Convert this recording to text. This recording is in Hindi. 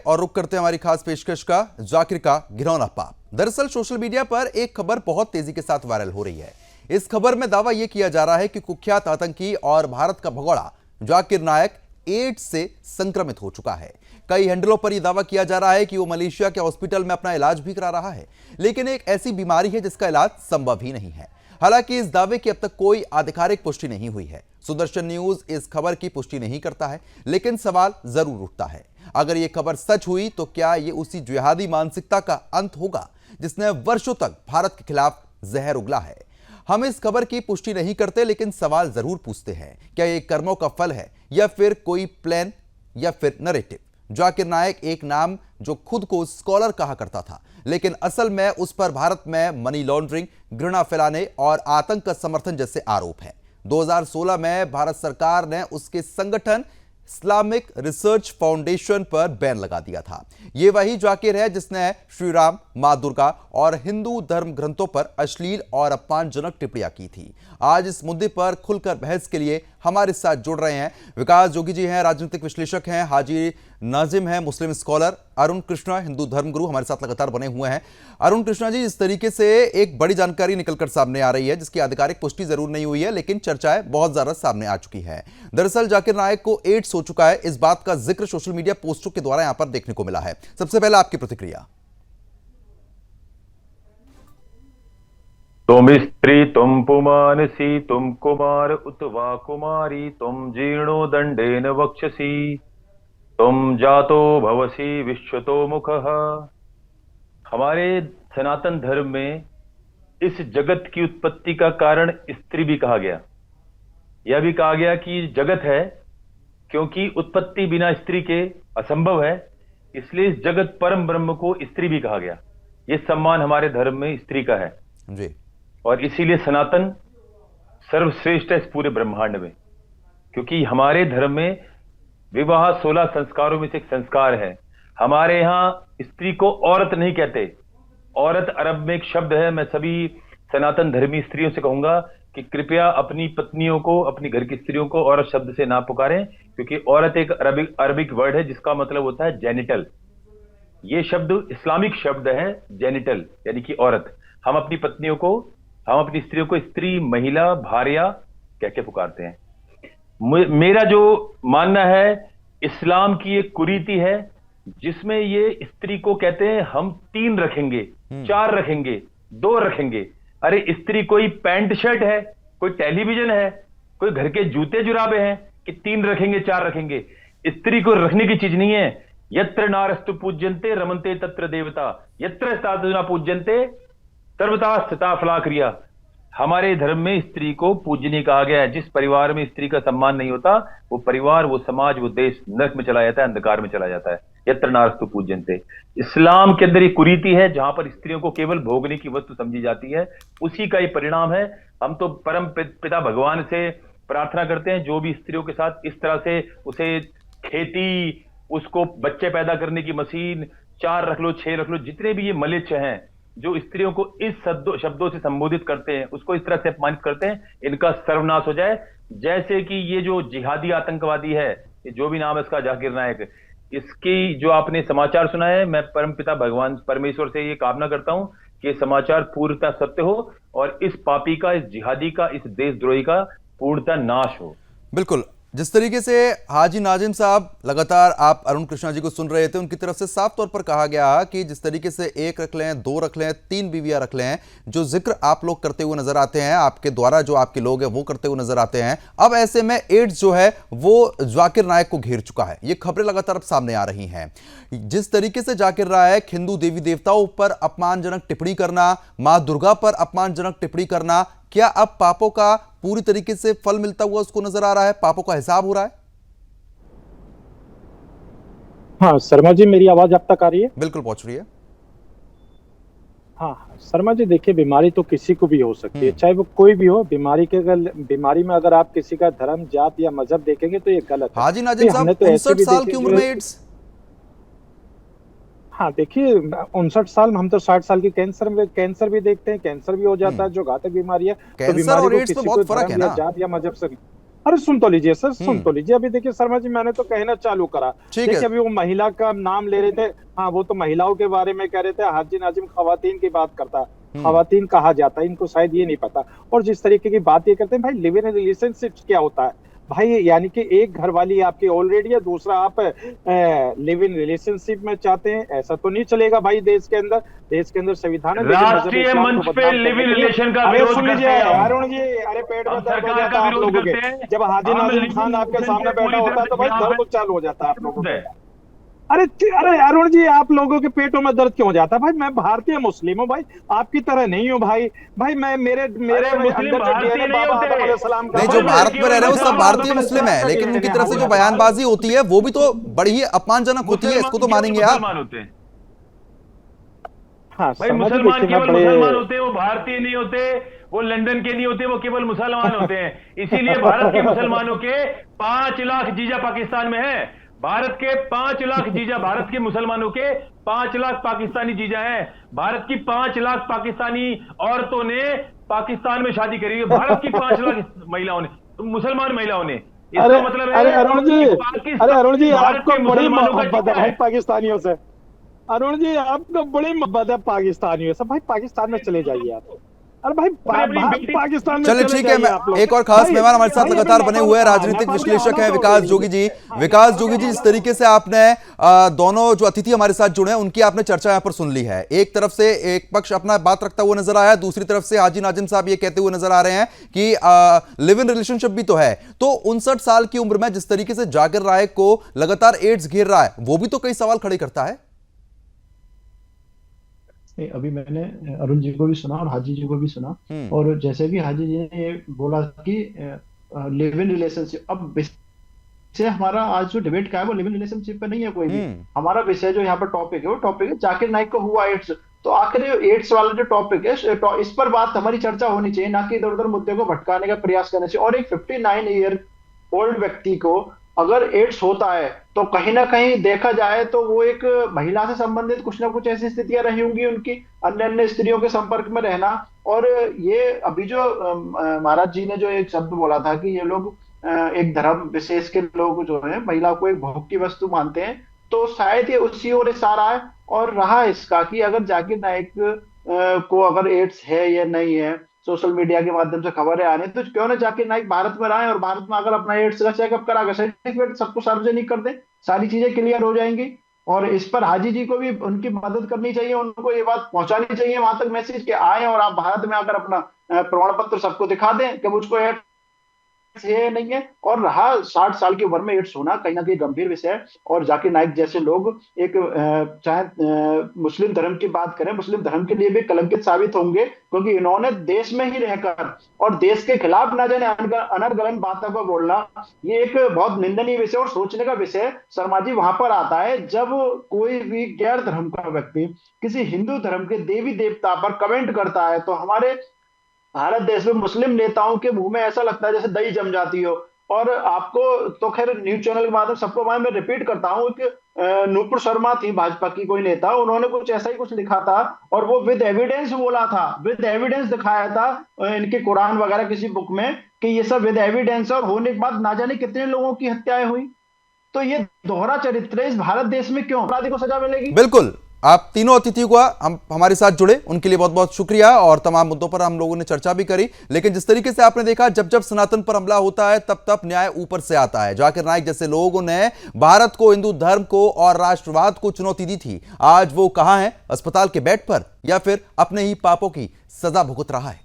और रुक करते हैं हमारी खास पेशकश का, जाकिर का घिनौना पाप। दरअसल सोशल मीडिया पर एक खबर बहुत तेजी के साथ वायरल हो रही है। इस खबर में दावा यह किया जा रहा है कि कुख्यात आतंकी और भारत का भगोड़ा जाकिर नायक एड्स से संक्रमित हो चुका है। कई हैंडलों पर यह दावा किया जा रहा है कि वो मलेशिया के हॉस्पिटल में अपना इलाज भी करा रहा है, लेकिन एक ऐसी बीमारी है जिसका इलाज संभव ही नहीं है। हालांकि इस दावे की अब तक कोई आधिकारिक पुष्टि नहीं हुई है। सुदर्शन न्यूज इस खबर की पुष्टि नहीं करता है, लेकिन सवाल जरूर उठता है, अगर यह खबर सच हुई तो क्या यह उसी जिहादी मानसिकता का अंत होगा जिसने वर्षों तक भारत के खिलाफ जहर उगला है। हम इस खबर की पुष्टि नहीं करते, लेकिन सवाल जरूर पूछते हैं, क्या यह कर्मों का फल है या फिर कोई प्लान या फिर नरेटिव। जाकिर नायक एक नाम जो खुद को स्कॉलर कहा करता था, लेकिन असल में उस पर भारत में मनी लॉन्ड्रिंग, घृणा फैलाने और आतंक का समर्थन जैसे आरोप हैं। 2016 में भारत सरकार ने उसके संगठन इस्लामिक रिसर्च फाउंडेशन पर बैन लगा दिया था। यह वही जाकिर है जिसने श्री राम, मां दुर्गा और हिंदू धर्म ग्रंथों पर अश्लील और अपमानजनक टिप्पणियां की थी। आज इस मुद्दे पर खुलकर बहस के लिए हमारे साथ जुड़ रहे हैं विकास जोगी जी हैं, राजनीतिक विश्लेषक हैं, हाजी नाजिम हैं, मुस्लिम स्कॉलर, अरुण कृष्णा, हिंदू धर्मगुरु हमारे साथ लगातार बने हुए हैं। अरुण कृष्णा जी, इस तरीके से एक बड़ी जानकारी निकलकर सामने आ रही है जिसकी आधिकारिक पुष्टि जरूर नहीं हुई है, लेकिन चर्चाएं बहुत ज्यादा सामने आ चुकी है। दरअसल जाकिर नायक को एड्स हो चुका है, इस बात का जिक्र सोशल मीडिया पोस्टों के द्वारा यहां पर देखने को मिला है। सबसे पहले आपकी प्रतिक्रिया। तुम स्त्री तुम पुमानसी तुम कुमार उतवा कुमारी तुम जीर्णो दंडेन वक्षसी तुम जातो भवसी विश्वतो मुखः। हमारे सनातन धर्म में इस जगत की उत्पत्ति का कारण स्त्री भी कहा गया। यह भी कहा गया कि जगत है क्योंकि उत्पत्ति बिना स्त्री के असंभव है, इसलिए इस जगत परम ब्रह्म को स्त्री भी कहा गया। यह सम्मान हमारे धर्म में स्त्री का है जी। और इसीलिए सनातन सर्वश्रेष्ठ है इस पूरे ब्रह्मांड में, क्योंकि हमारे धर्म में विवाह 16 संस्कारों में से एक संस्कार है। हमारे यहां स्त्री को औरत नहीं कहते। औरत अरब में एक शब्द है। मैं सभी सनातन धर्मी स्त्रियों से कहूंगा कि कृपया अपनी पत्नियों को, अपनी घर की स्त्रियों को औरत शब्द से ना पुकारें, क्योंकि औरत एक अरबिक वर्ड है जिसका मतलब होता है जेनिटल। ये शब्द इस्लामिक शब्द है, जेनिटल यानी कि औरत। हम अपनी पत्नियों को, हम अपनी स्त्रियों को स्त्री, महिला, भार्या कह के पुकारते हैं। मेरा जो मानना है, इस्लाम की एक कुरीति है जिसमें ये स्त्री को कहते हैं हम 3 रखेंगे, 4 रखेंगे, 2 रखेंगे। अरे स्त्री कोई पैंट शर्ट है, कोई टेलीविजन है, कोई घर के जूते जुराबे हैं कि 3 रखेंगे, 4 रखेंगे। स्त्री को रखने की चीज नहीं है। यत्र नारस्तु पूज्यन्ते रमन्ते तत्र देवता, यत्र साधुना पूज्यन्ते सर्वथा स्थिता फला क्रिया। हमारे धर्म में स्त्री को पूजनीय कहा गया है। जिस परिवार में स्त्री का सम्मान नहीं होता, वो परिवार, वो समाज, वो देश नरक में चला जाता है, अंधकार में चला जाता है। यत्र नारस्तु पूज्यन्ते। इस्लाम के अंदर एक कुरीति है जहां पर स्त्रियों को केवल भोगने की वस्तु समझी जाती है, उसी का ये परिणाम है। हम तो परम पिता भगवान से प्रार्थना करते हैं, जो भी स्त्रियों के साथ इस तरह से उसे खेती, उसको बच्चे पैदा करने की मशीन, 4 रख लो, 6 रख लो, जितने भी ये मलिच्छ हैं जो स्त्रियों को इस शब्दों से संबोधित करते हैं, उसको इस तरह से अपमानित करते हैं, इनका सर्वनाश हो जाए। जैसे कि ये जो जिहादी आतंकवादी है, जो भी नाम है इसका, जाकिर नायक, इसकी जो आपने समाचार सुना है, मैं परमपिता भगवान परमेश्वर से ये कामना करता हूं कि समाचार पूर्णतः सत्य हो और इस पापी का, इस जिहादी का, इस देशद्रोही का पूर्णतः नाश हो। बिल्कुल। जिस तरीके से हाजी नाजिम साहब लगातार आप अरुण कृष्णा जी को सुन रहे थे, उनकी तरफ से साफ तौर पर कहा गया कि जिस तरीके से 1 रख लें, 2 रख लें, 3 बीवियां रख लें, जो जिक्र आप लोग करते हुए नजर आते हैं, आपके द्वारा जो आपके लोग हैं वो करते हुए नजर आते हैं, अब ऐसे में एड्स जो है वो जाकिर नायक को घेर चुका है। ये खबरें लगातार अब सामने आ रही हैं। जिस तरीके से जाकिर नायक हिंदू देवी देवताओं पर अपमानजनक टिप्पणी करना, मां दुर्गा पर अपमानजनक टिप्पणी करना, क्या अब पापों का पूरी तरीके से फल मिलता हुआ उसको नजर आ रहा है? पापों का हिसाब हो रहा है? हाँ शर्मा जी, मेरी आवाज आप तक आ रही है? बिल्कुल पहुंच रही है। हाँ शर्मा जी, देखिए बीमारी तो किसी को भी हो सकती है, चाहे वो कोई भी हो। बीमारी में अगर आप किसी का धर्म, जात या मजहब देखेंगे तो ये गलत है। हाजी नाजिम साहब, 59 साल की उम्र में एड्स? हाँ देखिए, 59 साल में हम तो 60 साल की कैंसर भी देखते हैं। कैंसर भी हो जाता है जो घातक बीमारी है। तो कैंसर बीमारी और को एड्स में किसी बहुत को फर्क है धर्म या ना? जात या मजहब से अरे सुन तो लीजिए सर, सुन तो लीजिए। अभी देखिए शर्मा जी, मैंने तो कहना चालू करा। ठीक है। देखिए अभी वो महिला का नाम ले रहे थे। हाँ, वो तो महिलाओं के बारे में कह रहे थे। हाजी नाजिम खवातीन की बात करता है, खवातीन कहा जाता है, इनको शायद ये नहीं पता। और जिस तरीके की बात ये करते हैं, भाई लिव इन रिलेशनशिप क्या होता है भाई? यानी कि एक घरवाली आपकी ऑलरेडी है, दूसरा आप लिव इन रिलेशनशिप में चाहते हैं, ऐसा तो नहीं चलेगा भाई। देश के अंदर संविधान है। राष्ट्रीय मंच पे लिव इन रिलेशन का विरोध करते हैं अरुण जी, अरे पेट में दर्द हो जाता है आप लोगों के जब हाजी नाजिम खान आपके सामने बैठा होता है, तो भाई दर्द चालू हो जाता है आप लोगों को। अरे अरुण जी, आप लोगों के पेटों में दर्द क्यों जाता है भाई? मैं भारतीय मुस्लिम हूँ भाई, आपकी तरह नहीं हूँ भाई। भाई मेरे अंदर जो डीएनए बाबा आदम अलैहिस्सलाम का, नहीं, जो भारत में रह रहे हैं वो सब भारतीय मुस्लिम है, लेकिन उनकी तरफ से जो बयानबाजी होती है वो भी तो बड़ी ही अपमानजनक होती है। इसको तो मानेंगे आप? हाँ, भाई मुसलमान केवल मुसलमान होते हैं, वो भारतीय नहीं होते, वो लंदन के नहीं होते, वो केवल मुसलमान होते हैं। इसीलिए भारत के मुसलमानों के 5 लाख जीजा पाकिस्तान में है। भारत के 5 लाख जीजा, भारत के मुसलमानों के 5 लाख पाकिस्तानी जीजा हैं। भारत की 5 लाख पाकिस्तानी औरतों ने पाकिस्तान में शादी करी है। भारत की 5 लाख महिलाओं ने, मुसलमान महिलाओं ने। इसका मतलब है, अरे अरुण जी, आपको बड़ी मोहब्बत है भाई पाकिस्तानियों से। अरुण जी, आपको बड़ी मोहब्बत है पाकिस्तानियों से। भाई पाकिस्तान में चले जाइए आप। अरे भाई पाकिस्तान में चलिए ठीक है। मैं एक और खास मेहमान हमारे साथ लगातार बने हुए हैं, राजनीतिक विश्लेषक हैं विकास जोगी जी। विकास जोगी जी, इस तरीके से आपने दोनों जो अतिथि हमारे साथ जुड़े हैं उनकी आपने चर्चा यहाँ पर सुन ली है। एक तरफ से एक पक्ष अपना बात रखता हुआ नजर आया है, दूसरी तरफ से हाजी नाजिम साहब ये कहते हुए नजर आ रहे हैं कि लिव इन रिलेशनशिप भी तो है। तो 59 साल की उम्र में जिस तरीके से जाकिर नाइक को लगातार एड्स घेर रहा है, वो भी तो कई सवाल खड़े करता है। अभी मैंने अरुण जी को भी सुना और हाजी जी को भी सुना, और जैसे भी हाजी जी ने ये बोला कि लिव इन रिलेशनशिप, अब विषय हमारा आज जो डिबेट का है वो लिव इन रिलेशनशिप पे नहीं है कोई भी। हमारा विषय जो यहाँ पर टॉपिक है वो टॉपिक है जाकिर नाइक को हुआ एड्स। तो आखिर एड्स वाला जो टॉपिक है इस पर बात हमारी चर्चा होनी चाहिए, ना कि इधर उधर मुद्दे को भटकाने का प्रयास करना चाहिए। और एक 59 ईयर ओल्ड व्यक्ति को अगर एड्स होता है तो कहीं ना कहीं देखा जाए तो वो एक महिला से संबंधित कुछ ना कुछ ऐसी स्थितियां रही होंगी उनकी, अन्य स्त्रियों के संपर्क में रहना। और ये अभी जो महाराज जी ने जो एक शब्द बोला था कि ये लोग एक धर्म विशेष के लोग जो है महिला को एक भोग की वस्तु मानते हैं, तो शायद ये उसी ओर इशारा है। और रहा इसका कि अगर जाकिर नाइक को अगर एड्स है या नहीं है, सोशल मीडिया के माध्यम से खबरें आने, तो क्यों ना जाकिर नाइक भारत में रहे और भारत में अगर अपना एड्स का चेकअप करा सर्टिफिकेट सबको सार्वजनिक कर दे, सारी चीजें क्लियर हो जाएंगी। और इस पर हाजी जी को भी उनकी मदद करनी चाहिए, उनको ये बात पहुंचानी चाहिए वहां तक मैसेज के आए और आप भारत में अगर अपना प्रमाण पत्र सबको दिखा दें कि मुझको एड्स है नहीं है। और रहा 60 साल की उम्र में एड्स होना कहीं ना कहीं गंभीर विषय है। और जाकिर नाइक जैसे लोग एक चाहे मुस्लिम धर्म की बात करें, मुस्लिम धर्म के लिए भी कलंकित साबित होंगे, क्योंकि इन्होंने देश में ही रहकर और देश के खिलाफ ना जाने अनर्गलन बातों को बोलना, ये एक बहुत निंदनीय विषय और सोचने का विषय शर्मा जी वहां पर आता है जब कोई भी गैर धर्म का व्यक्ति किसी हिंदू धर्म के देवी देवता पर कमेंट करता है, तो हमारे भारत देश में मुस्लिम नेताओं के मुंह में ऐसा लगता है जैसे दही जम जाती हो। और आपको तो खैर न्यूज चैनल के माध्यम सबको मैं रिपीट करता हूं कि नूपुर शर्मा थी भाजपा की कोई नेता, उन्होंने कुछ ऐसा ही कुछ लिखा था और वो विद एविडेंस बोला था, विद एविडेंस दिखाया था इनके कुरान वगैरह किसी बुक में कि ये सब विद एविडेंस, और होने के बाद ना जाने कितने लोगों की हत्याएं हुई। तो ये दोहरा चरित्र है इस भारत देश में, क्यों अपराधी को सजा मिलेगी? बिल्कुल। आप तीनों अतिथियों का हम हमारे साथ जुड़े उनके लिए बहुत बहुत शुक्रिया, और तमाम मुद्दों पर हम लोगों ने चर्चा भी करी। लेकिन जिस तरीके से आपने देखा, जब जब सनातन पर हमला होता है तब तब न्याय ऊपर से आता है। जाकिर नाइक जैसे लोगों ने भारत को, हिंदू धर्म को और राष्ट्रवाद को चुनौती दी थी, आज वो कहां है? अस्पताल के बेड पर या फिर अपने ही पापों की सजा भुगत रहा है।